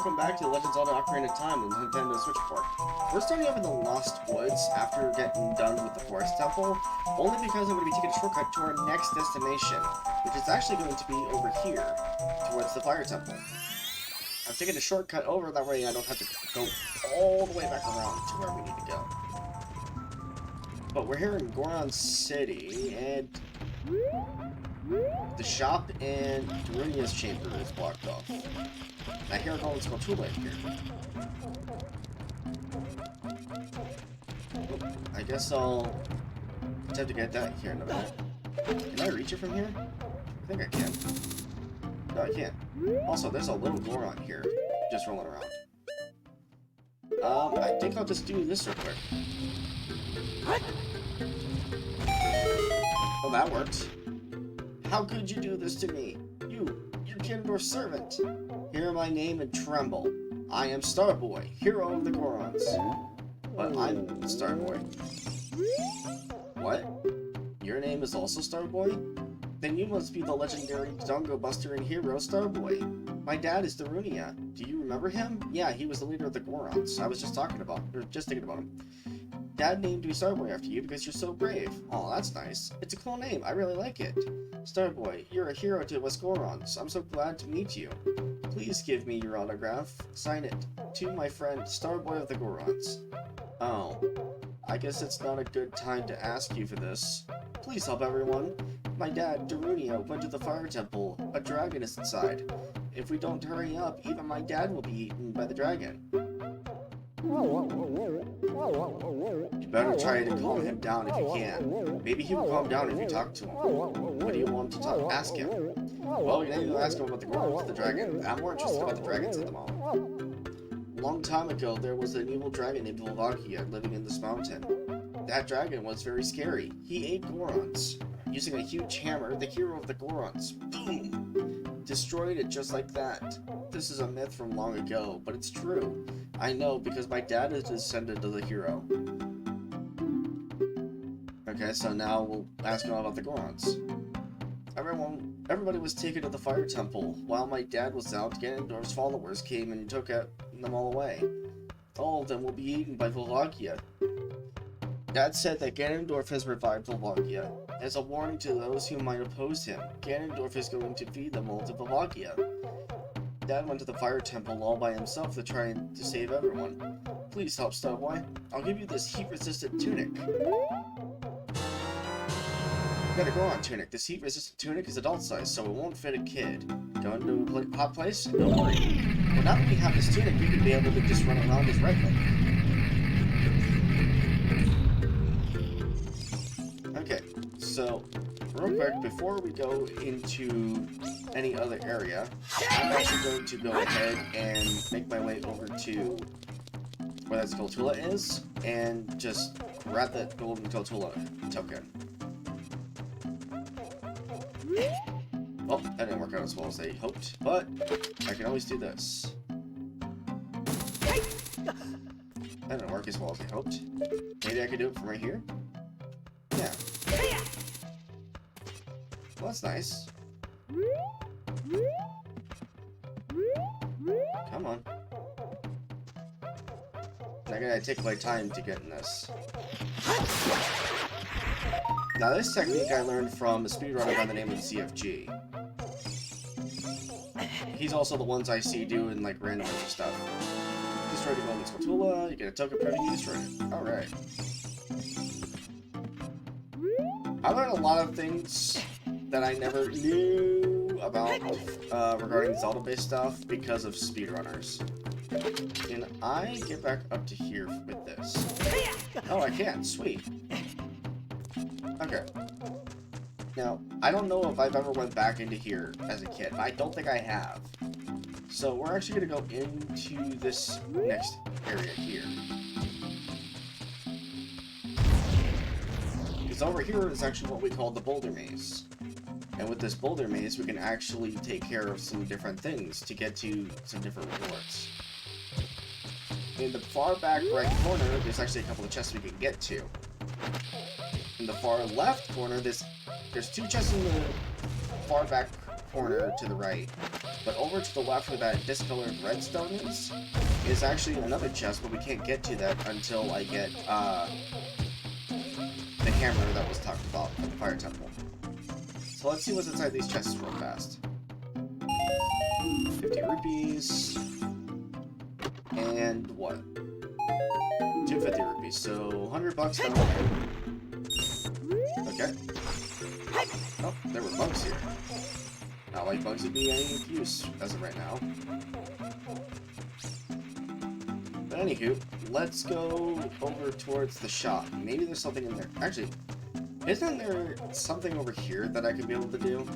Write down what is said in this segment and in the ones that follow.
welcome back to the Legend of Zelda Ocarina of Time on the Nintendo Switch port. We're starting off in the Lost Woods after getting done with the Forest Temple, only because I'm going to be taking a shortcut to our next destination, which is actually going to be over here, towards the Fire Temple. I'm taking a shortcut over, that way I don't have to go all the way back around to where we need to go. But we're here in Goron City, and the shop and Darunia's chamber is blocked off. I hear Goron's Skulltula here. Oh, I guess I'll attempt to get that here in a minute. Can I reach it from here? I think I can. No, I can't. Also, there's a little Goron here, just rolling around. I think I'll just do this real quick. Oh, that worked. How could you do this to me? You're Ganondorf's servant. Hear my name and tremble. I am Starboy, hero of the Gorons. But I'm Starboy. What? Your name is also Starboy? Then you must be the legendary Dongo Buster and hero Starboy. My dad is Darunia. Do you remember him? Yeah, he was the leader of the Gorons. I was just thinking about him. Dad named me Starboy after you because you're so brave. Oh, that's nice. It's a cool name. I really like it. Starboy, you're a hero to us Gorons. I'm so glad to meet you. Please give me your autograph. Sign it. To my friend, Starboy of the Gorons. Oh. I guess it's not a good time to ask you for this. Please help everyone. My dad, Darunia, went to the Fire Temple. A dragon is inside. If we don't hurry up, even my dad will be eaten by the dragon. You better try to calm him down if you can. Maybe he will calm down if you talk to him. What do you want to ask him? Well, you need to ask him about the Gorons, the dragon. I'm more interested about the dragons at the moment. A long time ago, there was an evil dragon named Volvagia living in this mountain. That dragon was very scary. He ate Gorons. Using a huge hammer, the hero of the Gorons, boom, destroyed it just like that. This is a myth from long ago, but it's true. I know because my dad is a descendant of the hero. Okay, so now we'll ask him about the Gorons. Everybody was taken to the Fire Temple. While my dad was out, Ganondorf's followers came and took them all away. All of them will be eaten by Volvagia. Dad said that Ganondorf has revived Volvagia. As a warning to those who might oppose him, Ganondorf is going to feed them all to Volvagia. Dad went to the Fire Temple all by himself to try to save everyone. Please help, Starboy. I'll give you this heat-resistant tunic. You got a Goron tunic. This heat-resistant tunic is adult size, so it won't fit a kid. Going to a hot place? Don't worry. Well, now that we have this tunic, we can be able to just run around as Redland. Okay, so real quick, before we go into any other area, I'm actually going to go ahead and make my way over to where that Skulltula is, and just grab that golden Skulltula token. Well, that didn't work out as well as I hoped, but I can always do this. That didn't work as well as I hoped. Maybe I could do it from right here? Yeah. Well, that's nice. Come on. I gotta take my time to get in this. Now, this technique I learned from a speedrunner by the name of CFG. He's also the ones I see doing like random stuff. Destroy the golden Skulltula, you get a token proving you destroyed it. Alright. I learned a lot of things that I never knew about regarding Zelda-based stuff because of speedrunners. Can I get back up to here with this? Oh, I can. Sweet. Okay. Now, I don't know if I've ever went back into here as a kid, but I don't think I have. So we're actually going to go into this next area here. Because over here is actually what we call the Boulder Maze. And with this Boulder Maze, we can actually take care of some different things to get to some different rewards. In the far back right corner, there's actually a couple of chests we can get to. In the far left corner, there's two chests in the far back corner to the right. But over to the left where that discolored redstone is actually another chest, but we can't get to that until I get the hammer that was talked about from the fire temple. So let's see what's inside these chests real fast. 50 rupees. And what? 250 rupees, so 100 bucks down there. Okay. Oh, there were bugs here. Not like bugs would be any use as of right now. But anywho, let's go over towards the shop. Maybe there's something in there. Actually, isn't there something over here that I could be able to do?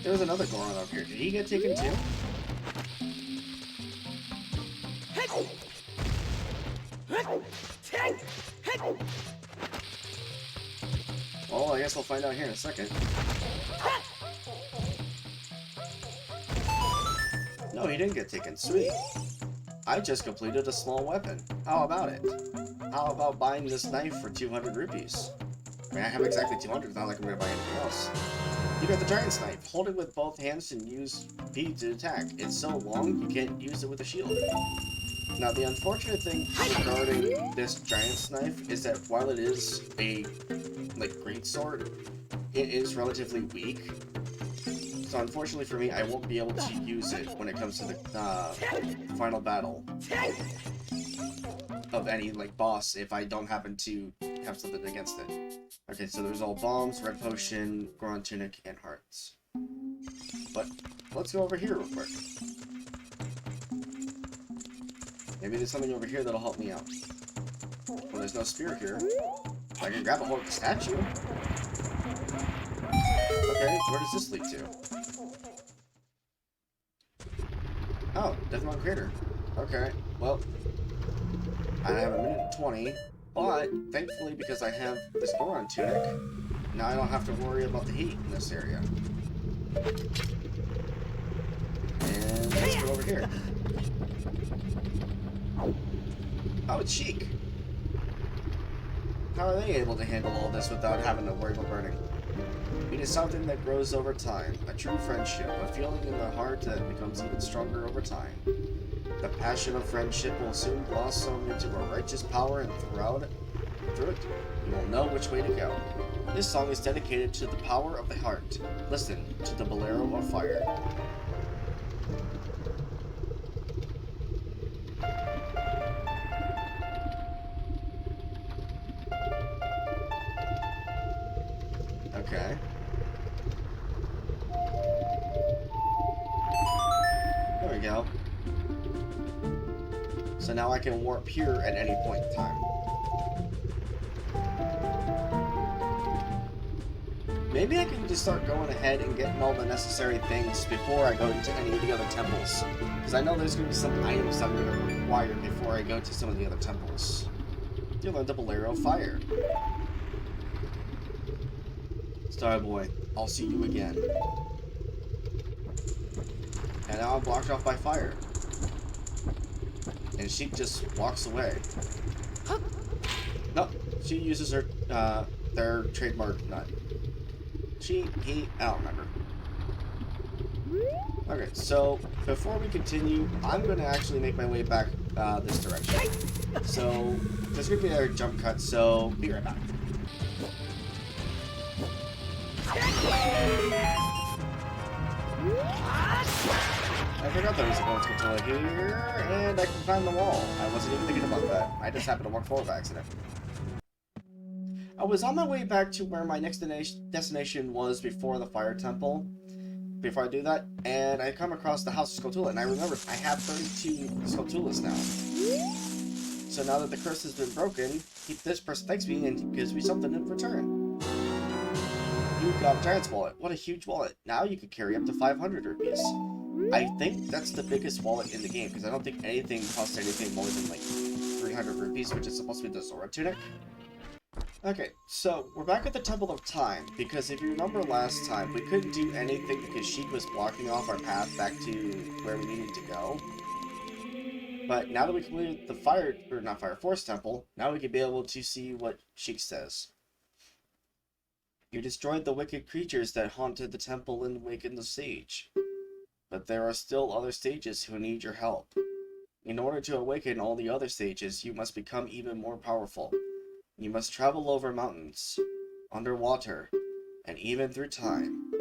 There's another Goron over here. Did he get taken too? Well, I guess we'll find out here in a second. No, he didn't get taken. Sweet. I just completed a small weapon. How about it? How about buying this knife for 200 rupees? I mean, I have exactly 200. It's not like I'm going to buy anything else. You got the Giant's Knife. Hold it with both hands and use B to attack. It's so long, you can't use it with a shield. Now, the unfortunate thing regarding this Giant's Knife is that while it is a, great sword, it is relatively weak. So unfortunately for me, I won't be able to use it when it comes to the final battle of any, boss if I don't happen to have something against it. Okay, so there's all bombs, red potion, Goron tunic, and hearts. But let's go over here real quick. Maybe there's something over here that'll help me out. Well, there's no spear here. I can grab a hold of the statue. Okay, where does this lead to? Oh, Deathmon Crater. Okay, well, I have a minute and 20, but thankfully because I have this Goron tunic, now I don't have to worry about the heat in this area. And let's go over here. Oh, it's Sheik. How are they able to handle all this without having to worry about burning? It is something that grows over time, a true friendship, a feeling in the heart that becomes even stronger over time. The passion of friendship will soon blossom into a righteous power, and through it, you will know which way to go. This song is dedicated to the power of the heart. Listen to the Bolero of Fire. Okay. There we go. So now I can warp here at any point in time. Maybe I can just start going ahead and getting all the necessary things before I go into any of the other temples. Because I know there's going to be some items I'm going to require before I go to some of the other temples. You learned the Bolero of Fire. Starboy, I'll see you again. And now I'm blocked off by fire. And she just walks away. Nope, she uses her, their trademark nut. I don't remember. Okay, so before we continue, I'm going to actually make my way back this direction. So there's going to be a jump cut, so be right back. I forgot there was a bonus controller here, and I can climb the wall. I wasn't even thinking about that. I just happened to walk forward by accident. I was on my way back to where my next destination was before the Fire Temple. Before I do that, and I come across the House of Skulltula, and I remembered I have 32 Skulltulas now. So now that the curse has been broken, this person thanks me and gives me something in return. You got a giant's wallet. What a huge wallet. Now you can carry up to 500 rupees. I think that's the biggest wallet in the game, because I don't think anything costs anything more than 300 rupees, which is supposed to be the Zora tunic. Okay, so we're back at the Temple of Time, because if you remember last time, we couldn't do anything because Sheik was blocking off our path back to where we needed to go. But now that we completed the Forest Temple, now we can be able to see what Sheik says. You destroyed the wicked creatures that haunted the temple and awakened the sage. But there are still other sages who need your help. In order to awaken all the other sages, you must become even more powerful. You must travel over mountains, underwater, and even through time.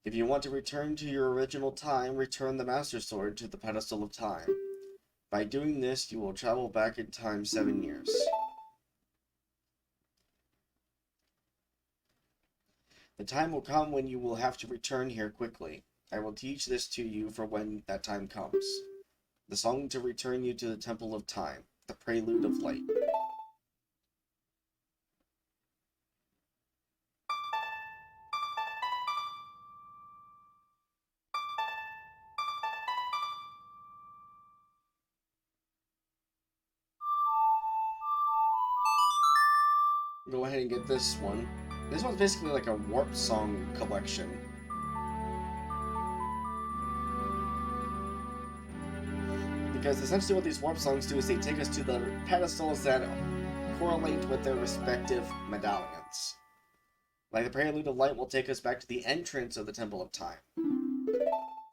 If you want to return to your original time, return the Master Sword to the pedestal of time. By doing this, you will travel back in time 7 years. The time will come when you will have to return here quickly. I will teach this to you for when that time comes. The song to return you to the Temple of Time, the Prelude of Light. Go ahead and get this one. This one's basically like a warp song collection. Because essentially what these warp songs do is they take us to the pedestals that correlate with their respective medallions. Like the Prelude of Light will take us back to the entrance of the Temple of Time.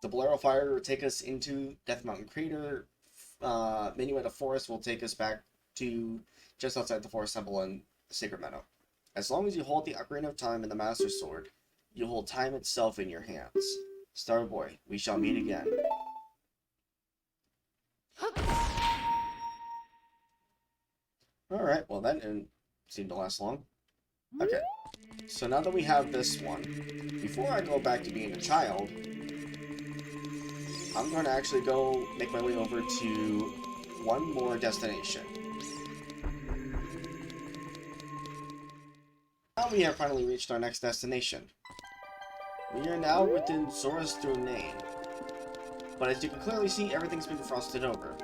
The Bolero Fire will take us into Death Mountain Crater. Minuet of Forest will take us back to just outside the Forest Temple and the Sacred Meadow. As long as you hold the Ocarina of Time and the Master Sword, you hold time itself in your hands. Starboy, we shall meet again. Alright, well that didn't seem to last long. Okay, so now that we have this one, before I go back to being a child, I'm going to actually go make my way over to one more destination. Now we have finally reached our next destination. We are now within Zora's domain, but as you can clearly see, everything's been frosted over.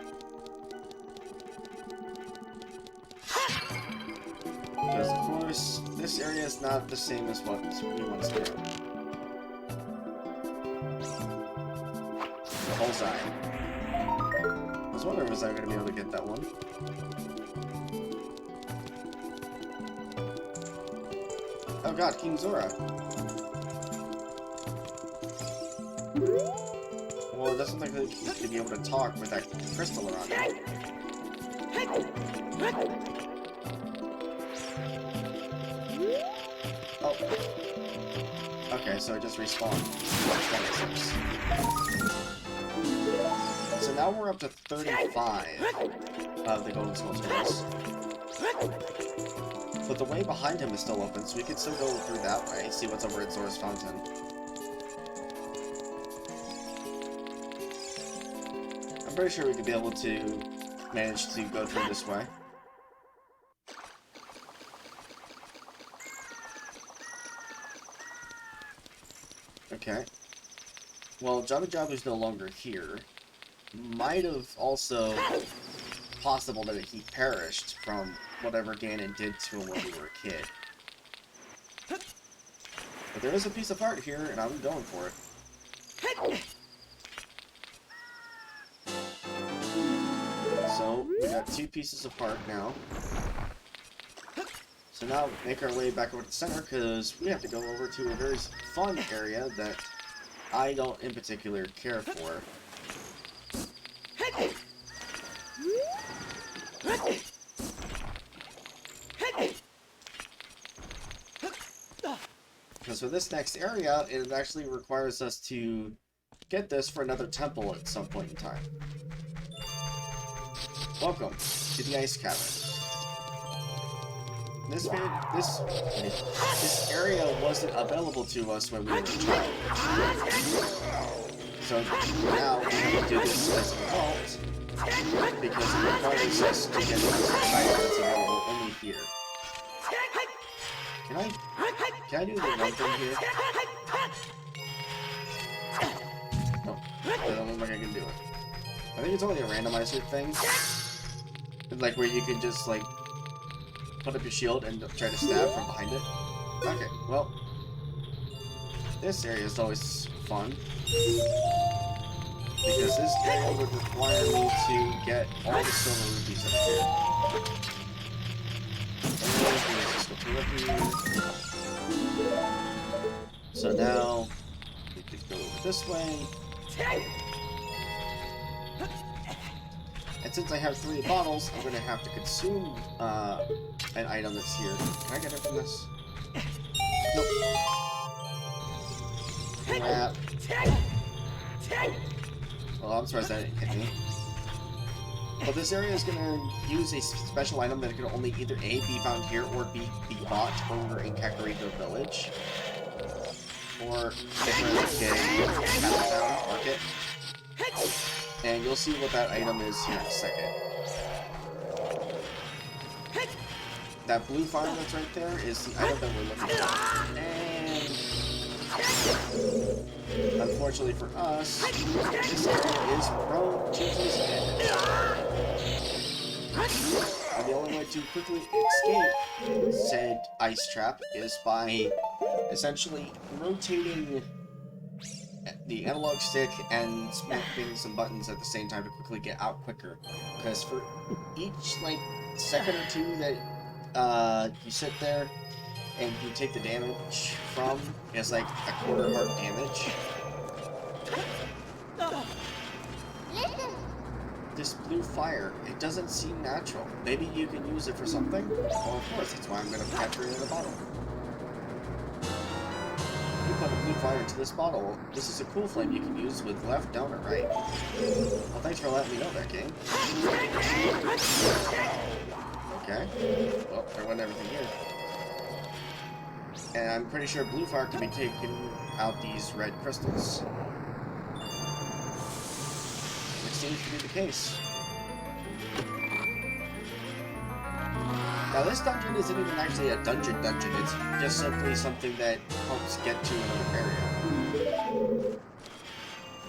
Because of course, this area is not the same as what we once knew. Bullseye. I was wondering was I going to be able to get that one. Oh god, King Zora. Well, it doesn't look like he's going to be able to talk with that crystal around him. Oh. Okay, so it just respawned. That makes sense. So now we're up to 35 of the Golden Skull Turtles. But the way behind him is still open, so we could still go through that way, see what's over at Zora's Fountain. I'm pretty sure we could be able to manage to go through this way. Okay. Well, Jabu Jabu's no longer here. Might have also possible that he perished from whatever Ganon did to him when we were a kid. But there is a piece of art here, and I'm going for it. So, we got 2 pieces of art now. So now, make our way back over to the center, because we have to go over to a very fun area that I don't in particular care for. Because for this next area, it actually requires us to get this for another temple at some point in time. Welcome to the Ice Cavern. This area wasn't available to us when we were a child. So now we have to do this as an adult, because it requires us to get this item that's available only here. Can I do the one thing here? No, I don't look like I can do it. I think it's only a randomizer thing. Like where you can just like put up your shield and try to stab from behind it. Okay, well, this area is always fun. Because this area would require me to get all the silver rupees up here. And the other thing is just go looking. So now we could go over this way. And since I have 3 bottles, I'm gonna have to consume an item that's here. Can I get it from this? Nope. Crap. Well, I'm surprised that didn't hit me. But this area is going to use a special item that can only either A, be found here, or B, be bought over in Kakariko Village. Or different Town Market. And you'll see what that item is here in a second. That blue fire that's right there is the item that we're looking for. And unfortunately for us, this area is prone to poison. And the only way to quickly escape said ice trap is by essentially rotating the analog stick and smacking some buttons at the same time to quickly get out quicker. Because for each like second or two that you sit there and you take the damage from, it's like a quarter heart damage. This blue fire, it doesn't seem natural. Maybe you can use it for something? Well, of course, that's why I'm going to capture it in a bottle. You put a blue fire into this bottle. This is a cool flame you can use with left, down, or right. Well, thanks for letting me know that, game. Okay. Well, there went everything here. And I'm pretty sure blue fire can be taking out these red crystals. Which seems to be the case. Now this dungeon isn't even actually a dungeon, it's just simply something that helps get to another area.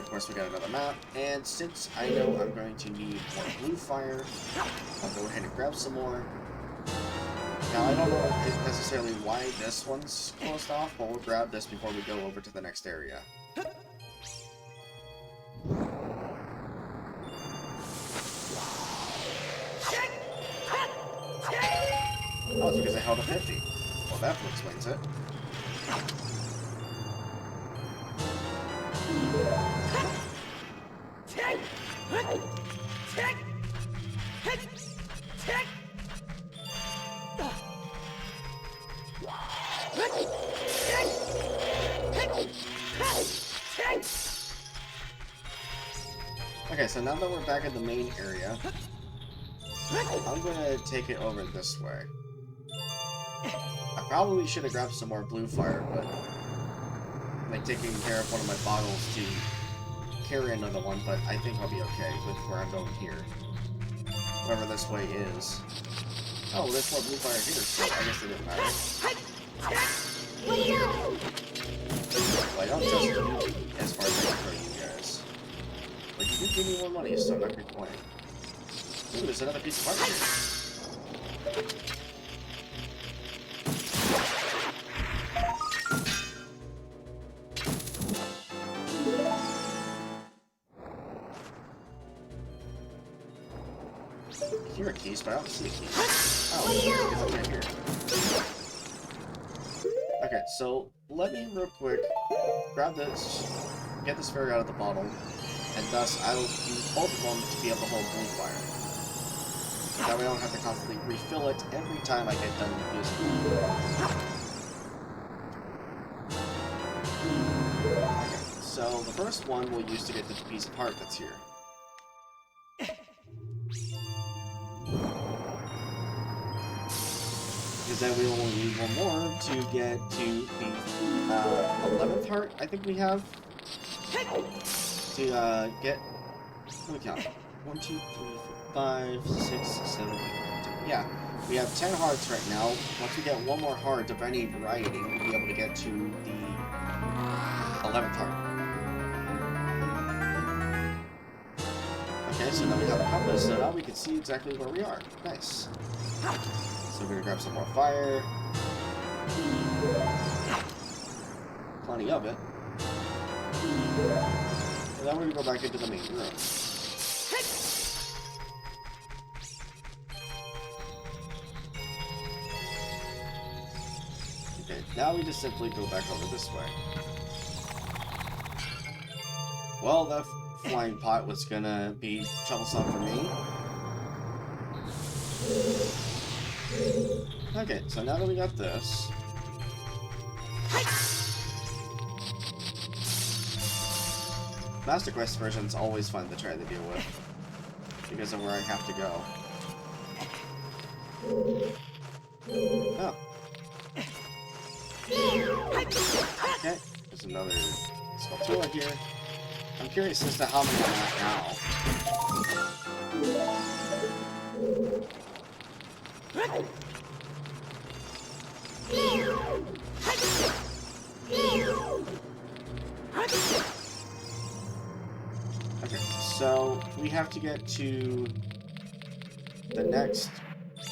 Of course we got another map, and since I know I'm going to need more blue fire, I'll go ahead and grab some more. Now I don't know necessarily why this one's closed off, but we'll grab this before we go over to the next area. Oh, it's because I held a 50. Well, that explains it. Okay, so now that we're back in the main area, I'm gonna take it over this way. I probably should have grabbed some more blue fire, but like taking care of one of my bottles to carry another one, but I think I'll be okay with where I'm going here. Wherever this way is. Oh, well, there's more blue fire here, so I guess it didn't matter. Well, I don't trust you as far as I can throw you guys. But you did give me more money, so I'm not gonna complain. Ooh, there's another piece of art here. I hear a keys, but I don't see a key. Oh, it's right here. Okay, so let me real quick grab this, get this fairy out of the bottle, and thus I will use both of them to be able to hold blue fire. That way I don't have to constantly refill it every time I get done using it. Okay, so the first one we'll use to get the piece of heart that's here. Because then we will need one more to get to the 11th heart, I think we have. To get, let me count. 1, 2, 3, 4, 5, 6, 7, 8, 9, 10. Yeah, we have 10 hearts right now. Once we get one more heart of any variety, we'll be able to get to the 11th heart. Okay, so now we have a compass, so now we can see exactly where we are. Nice. So we're gonna grab some more fire. Plenty of it. And then we're gonna go back into the main room. Okay, now we just simply go back over this way. Well, that flying pot was gonna be troublesome for me. Okay, so now that we got this... Master Quest version's always fun to try to deal with, because of where I have to go. Oh. Okay, there's another Sculptura here. I'm curious as to how many I'm at now. Okay, so we have to get to the next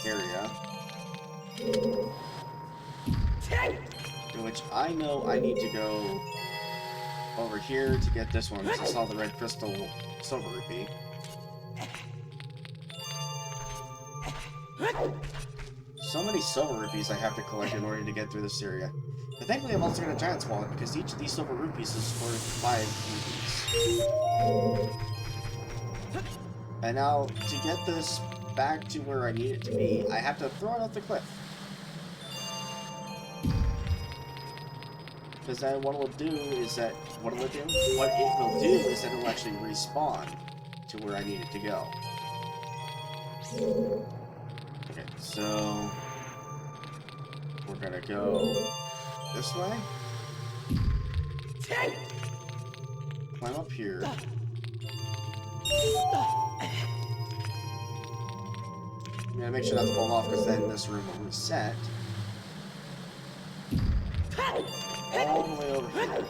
area, in which I know I need to go over here to get this one, because I saw the red crystal silver rupee. So many silver rupees I have to collect in order to get through this area. But thankfully I've also got a giant's wallet, because each of these silver rupees is worth 5 rupees. And now, to get this back to where I need it to be, I have to throw it off the cliff. Because then what it'll do is that... What it will do is that it'll actually respawn to where I need it to go. Okay, so... We're gonna go this way. Climb up here. I'm gonna make sure not to fall off, because then this room will reset. All the way over here.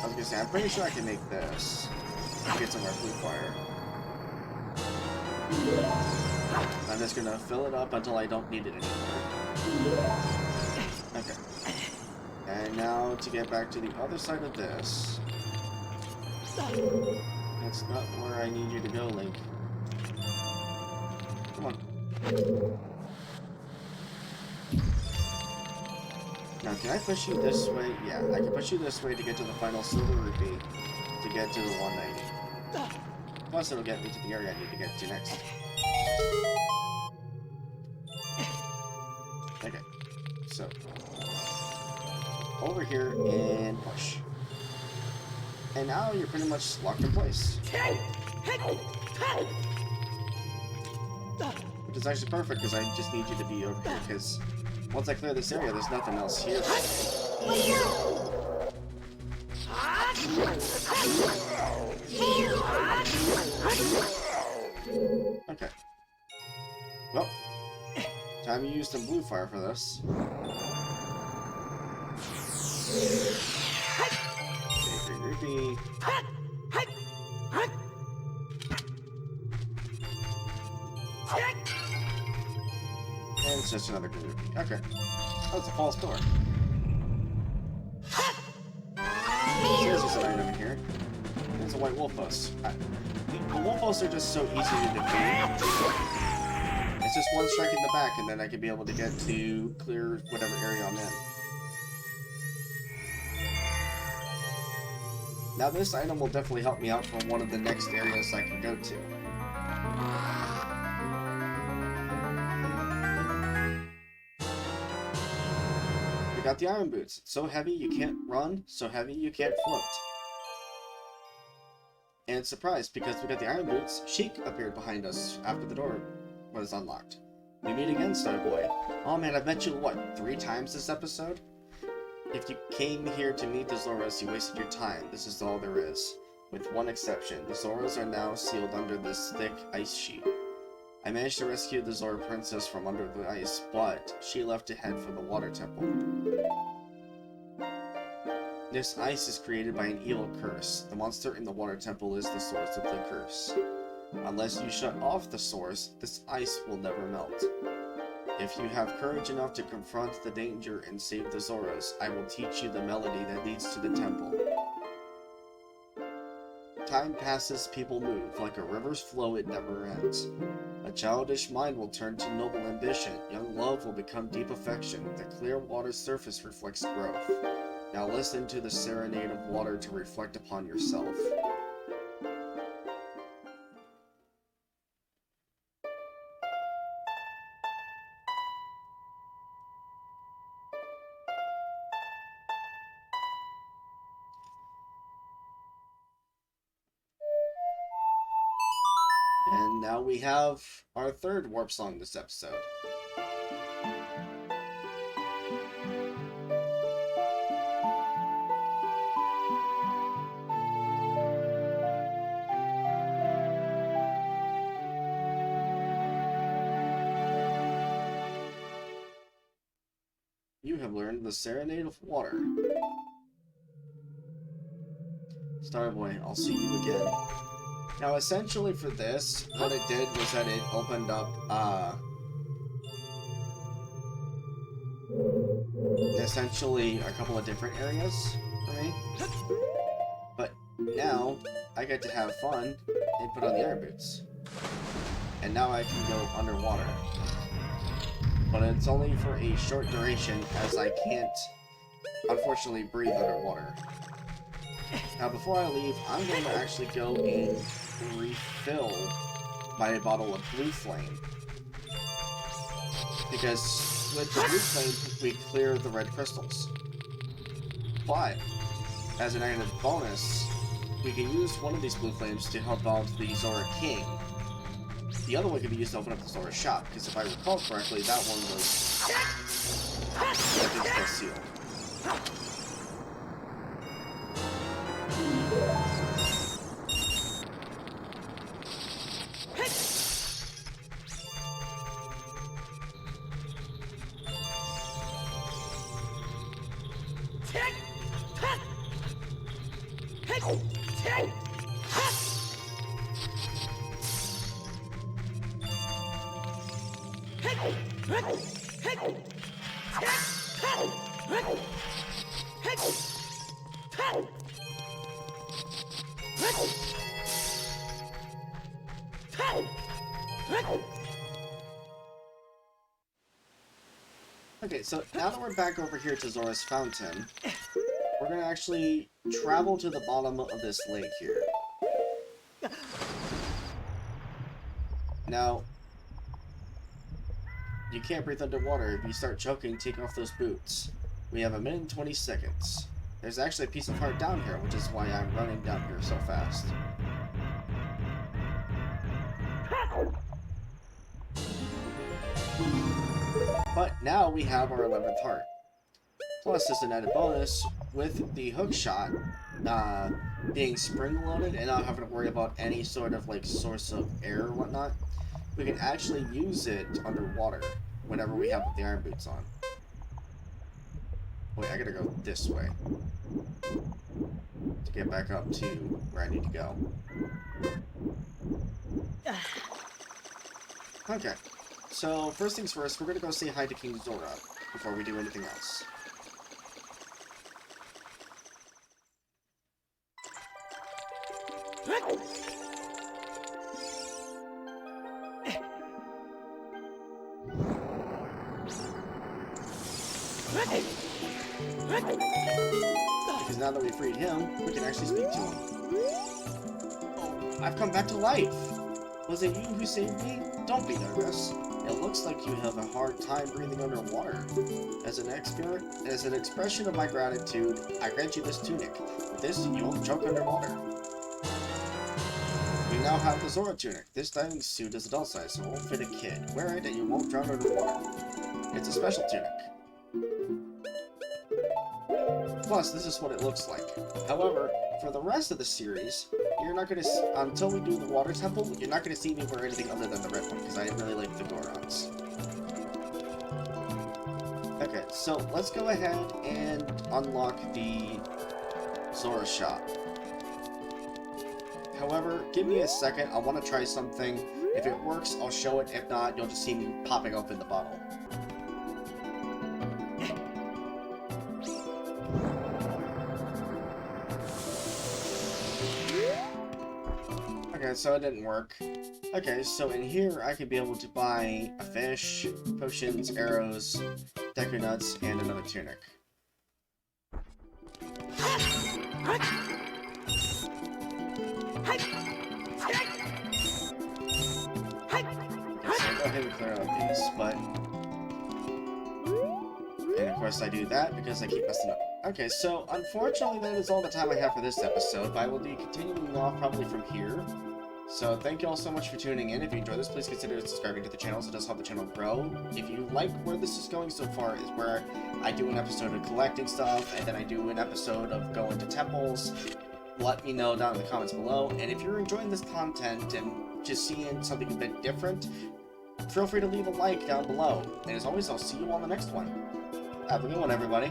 I was gonna say, I'm pretty sure I can make this. Get some more blue fire. I'm just gonna fill it up until I don't need it anymore. Okay. And now to get back to the other side of this. That's not where I need you to go, Link. Come on. Now, can I push you this way? Yeah, I can push you this way to get to the final silver rupee to get to the 190. Plus, it'll get me to the area I need to get to next. Okay, so over here and push. And now you're pretty much locked in place. Which is actually perfect, because I just need you to be over here, because once I clear this area, there's nothing else here. Okay. Well, time to use some blue fire for this. Okay, green rupee. And it's just another green rupee. Okay. Oh, it's a false door. There's just an item in here. There's a white wolf host. The wolf hosts are just so easy to defeat. It's just one strike in the back, and then I can be able to get to clear whatever area I'm in. Now this item will definitely help me out for one of the next areas I can go to. We got the iron boots. So heavy you can't run, so heavy you can't float. And surprised, because we got the iron boots, Sheik appeared behind us after the door was unlocked. We meet again, Starboy. Oh man, I've met you, what, 3 times this episode? If you came here to meet the Zoras, you wasted your time. This is all there is. With one exception, the Zoras are now sealed under this thick ice sheet. I managed to rescue the Zora princess from under the ice, but she left to head for the water temple. This ice is created by an evil curse. The monster in the water temple is the source of the curse. Unless you shut off the source, this ice will never melt. If you have courage enough to confront the danger and save the Zoras, I will teach you the melody that leads to the temple. time passes, people move. Like a river's flow, it never ends. A childish mind will turn to noble ambition. Young love will become deep affection. The clear water's surface reflects growth. Now listen to the serenade of water to reflect upon yourself. And now we have our third warp song this episode. You have learned the Serenade of Water. Starboy, I'll see you again. Now, essentially for this, what it did was that it opened up, essentially a couple of different areas for me. But now, I get to have fun and put on the air boots. And now I can go underwater. But it's only for a short duration, as I can't, unfortunately, breathe underwater. Now, before I leave, I'm going to actually go and refill my bottle of Blue Flame. Because with the Blue Flame, we clear the red crystals. But, as an added bonus, we can use one of these Blue Flames to help out the Zora King. The other one can be used to open up the Zora shop, because if I recall correctly, that one was... I think it was sealed. Okay, so now that we're back over here to Zora's Fountain, we're gonna actually travel to the bottom of this lake here. Now, you can't breathe underwater. If you start choking, take off those boots. We have 1 minute and 20 seconds. There's actually a piece of heart down here, which is why I'm running down here so fast. But now we have our 11th heart. Plus, as an added bonus, with the hook shot being spring-loaded and not having to worry about any sort of like source of air or whatnot, we can actually use it underwater whenever we have the iron boots on. Wait, I gotta go this way to get back up to where I need to go. Okay. So, first things first, we're gonna go say hi to King Zora before we do anything else. Because now that we freed him, we can actually speak to him. Oh, I've come back to life! Was it you who saved me? Don't be nervous. It looks like you have a hard time breathing underwater. As an expression of my gratitude, I grant you this tunic. With this, you won't choke underwater. We now have the Zora tunic. This diving suit is adult size, so it won't fit a kid. Wear it and you won't drown underwater. It's a special tunic. Plus, this is what it looks like. However, for the rest of the series, you're not going to, until we do the water temple, you're not going to see me wear anything other than the red one, because I really like the Gorons. Okay, so let's go ahead and unlock the Zora shop. However, give me a second, I want to try something. If it works, I'll show it. If not, you'll just see me popping open the bottle. Okay, so it didn't work. Okay, so in here I could be able to buy a fish, potions, arrows, deku nuts, and another tunic. So I'll go ahead and clear out these, but... And of course I do that because I keep messing up. Okay, so unfortunately that is all the time I have for this episode, but I will be continuing off probably from here. So thank you all so much for tuning in. If you enjoyed this, please consider subscribing to the channel, so it does help the channel grow. If you like where this is going so far, is where I do an episode of collecting stuff, and then I do an episode of going to temples. Let me know down in the comments below. And if you're enjoying this content and just seeing something a bit different, feel free to leave a like down below. And as always, I'll see you on the next one. Have a good one, everybody.